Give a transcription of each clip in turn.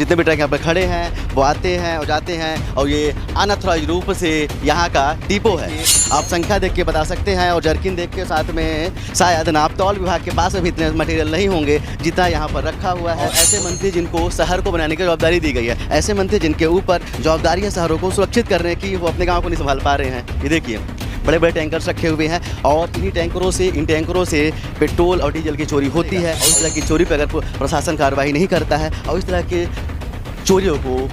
जितने भी ट्रक यहाँ पर खड़े हैं वो आते हैं और जाते हैं और ये अनऑथराइज्ड रूप से यहाँ का डिपो है। आप संख्या देख के बता सकते हैं और जर्किन देख के साथ में शायद नापतौल विभाग के पास भी इतने मटेरियल नहीं होंगे जितना यहाँ पर रखा हुआ है। ऐसे मंत्री जिनको शहर को बनाने की जवाबदारी दी गई है, ऐसे मंत्री जिनके ऊपर जवाबदारी है शहरों को सुरक्षित करने की, वो अपने गाँव को नहीं संभाल पा रहे हैं। ये देखिए बड़े बड़े टैंकर्स रखे हुए हैं और इन टैंकरों से पेट्रोल और डीजल की चोरी होती है। और इस तरह की चोरी पर अगर प्रशासन कार्रवाई नहीं करता है और इस तरह के चोरियों को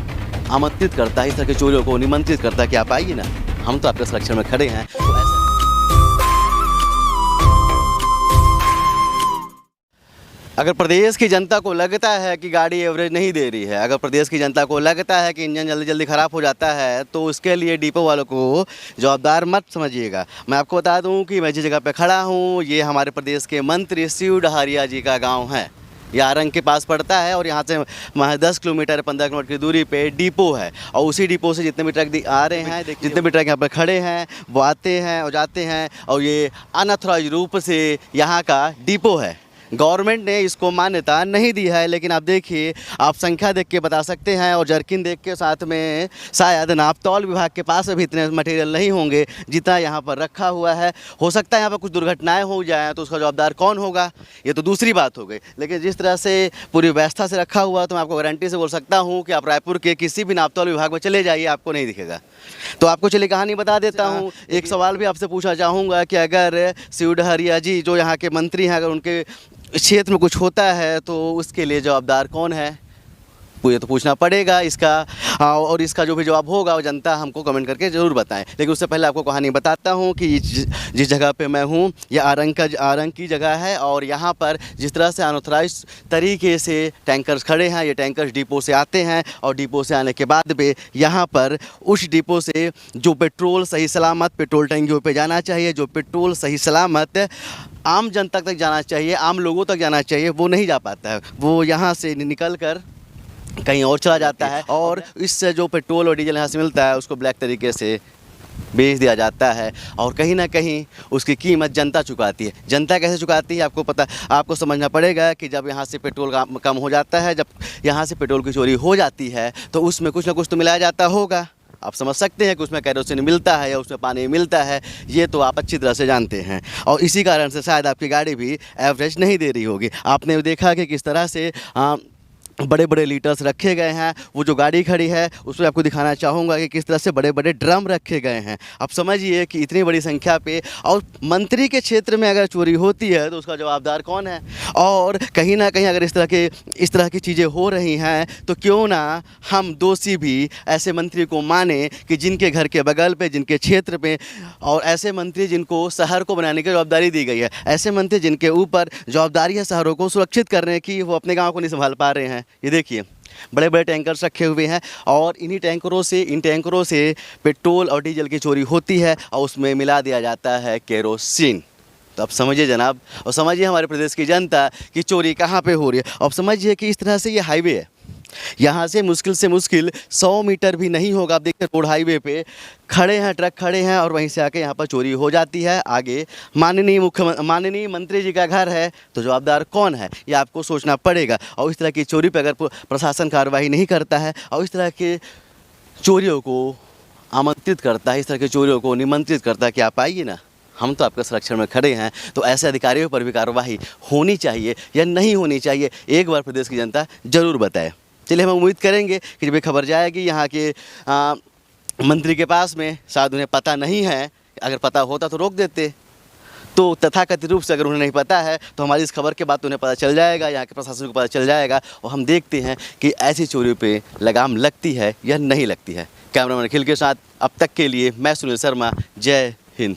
आमंत्रित करता है, इस तरह के चोरियों को निमंत्रित करता है कि आप आइए ना, हम तो आपके संरक्षण में खड़े हैं। तो ऐसे अगर प्रदेश की जनता को लगता है कि गाड़ी एवरेज नहीं दे रही है, अगर प्रदेश की जनता को लगता है कि इंजन जल्दी जल्दी ख़राब हो जाता है, तो उसके लिए डिपो वालों को जवाबदार मत समझिएगा। मैं आपको बता दूं कि मैं जिस जगह पे खड़ा हूं, ये हमारे प्रदेश के मंत्री शिव डहरिया जी का गांव है। ये आरंग के पास पड़ता है और यहाँ से 10 किलोमीटर 15 किलोमीटर की दूरी पे डिपो है। और उसी डिपो से जितने भी ट्रक आ रहे हैं, जितने भी ट्रक यहाँ पर खड़े हैं वो आते हैं और जाते हैं और ये अनऑथराइज्ड रूप से यहाँ का डिपो है। गवर्नमेंट ने इसको मान्यता नहीं दी है, लेकिन आप देखिए, आप संख्या देख के बता सकते हैं और जर्किन देख के साथ में शायद नापतौल विभाग के पास भी इतने मटेरियल नहीं होंगे जितना यहाँ पर रखा हुआ है। हो सकता है यहाँ पर कुछ दुर्घटनाएं हो जाएं तो उसका जवाबदार कौन होगा, ये तो दूसरी बात हो गई। लेकिन जिस तरह से पूरी व्यवस्था से रखा हुआ, तो मैं आपको गारंटी से बोल सकता हूँ कि आप रायपुर के किसी भी नापतौल विभाग में चले जाइए, आपको नहीं दिखेगा। तो आपको चलिए कहानी बता देता हूँ। एक सवाल भी आपसे पूछना चाहूँगा कि अगर शिव डहरिया जी जो यहाँ के मंत्री हैं, अगर उनके क्षेत्र में कुछ होता है तो उसके लिए जवाबदार कौन है, ये तो पूछना पड़ेगा इसका। और इसका जो भी जवाब होगा वो जनता हमको कमेंट करके ज़रूर बताएं। लेकिन उससे पहले आपको कहानी बताता हूँ कि जिस जगह पे मैं हूँ, यह आरंग की जगह है और यहाँ पर जिस तरह से अनऑथराइज्ड तरीके से टैंकर्स खड़े हैं, ये टैंकर्स डिपो से आते हैं और डिपो से आने के बाद भी यहाँ पर उस डिपो से जो पेट्रोल सही सलामत पेट्रोल टैंकियों पर जाना चाहिए, जो पेट्रोल सही सलामत आम जनता तक जाना चाहिए, आम लोगों तक जाना चाहिए, वो नहीं जा पाता है। वो यहाँ से निकल कर कहीं और चला जाता है और इससे जो पेट्रोल और डीजल यहाँ से मिलता है उसको ब्लैक तरीके से बेच दिया जाता है और कहीं ना कहीं उसकी कीमत जनता चुकाती है। जनता कैसे चुकाती है आपको पता, आपको समझना पड़ेगा कि जब यहाँ से पेट्रोल कम हो जाता है, जब यहाँ से पेट्रोल की चोरी हो जाती है, तो उसमें कुछ ना कुछ तो मिलाया जाता होगा। आप समझ सकते हैं कि उसमें कैरोसिन मिलता है या उसमें पानी मिलता है, ये तो आप अच्छी तरह से जानते हैं। और इसी कारण से शायद आपकी गाड़ी भी एवरेज नहीं दे रही होगी। आपने देखा कि किस तरह से बड़े बड़े लीटर्स रखे गए हैं। वो जो गाड़ी खड़ी है उसमें आपको दिखाना चाहूँगा कि किस तरह से बड़े बड़े ड्रम रखे गए हैं। आप समझिए कि इतनी बड़ी संख्या पे, और मंत्री के क्षेत्र में अगर चोरी होती है तो उसका जवाबदार कौन है। और कहीं ना कहीं अगर इस तरह की चीज़ें हो रही हैं तो क्यों ना हम दोषी भी ऐसे मंत्री को माने कि जिनके घर के बगल पे, जिनके क्षेत्र पे, और ऐसे मंत्री जिनको शहर को बनाने की जवाबदारी दी गई है, ऐसे मंत्री जिनके ऊपर जवाबदारी है शहरों को सुरक्षित करने की, वो अपने गाँव को नहीं संभाल पा रहे हैं। ये देखिए बड़े बड़े टैंकर्स रखे हुए हैं और इन टैंकरों से पेट्रोल और डीजल की चोरी होती है और उसमें मिला दिया जाता है केरोसिन। तो अब समझिए जनाब, और समझिए हमारे प्रदेश की जनता की चोरी कहाँ पे हो रही है। अब समझिए कि इस तरह से ये हाईवे है, यहाँ से मुश्किल 100 मीटर भी नहीं होगा। आप देखिए रोड हाईवे पे खड़े हैं, ट्रक खड़े हैं और वहीं से आके यहाँ पर चोरी हो जाती है। आगे माननीय मंत्री जी का घर है, तो जवाबदार कौन है, ये आपको सोचना पड़ेगा। और इस तरह की चोरी पर अगर प्रशासन कार्रवाई नहीं करता है और इस तरह के चोरियों को आमंत्रित करता है, इस तरह के चोरियों को निमंत्रित करता है कि आप आइए ना, हम तो आपके संरक्षण में खड़े हैं, तो ऐसे अधिकारियों पर भी कार्रवाई होनी चाहिए या नहीं होनी चाहिए, एक बार प्रदेश की जनता ज़रूर बताए। चलिए हम उम्मीद करेंगे कि जब ये खबर जाएगी यहाँ के मंत्री के पास में, शायद उन्हें पता नहीं है, अगर पता होता तो रोक देते। तो तथाकथित रूप से अगर उन्हें नहीं पता है तो हमारी इस खबर के बाद उन्हें पता चल जाएगा, यहाँ के प्रशासन को पता चल जाएगा और हम देखते हैं कि ऐसी चोरियों पे लगाम लगती है या नहीं लगती है। कैमरामैन अखिल के साथ अब तक के लिए मैं सुनील शर्मा, जय हिंद।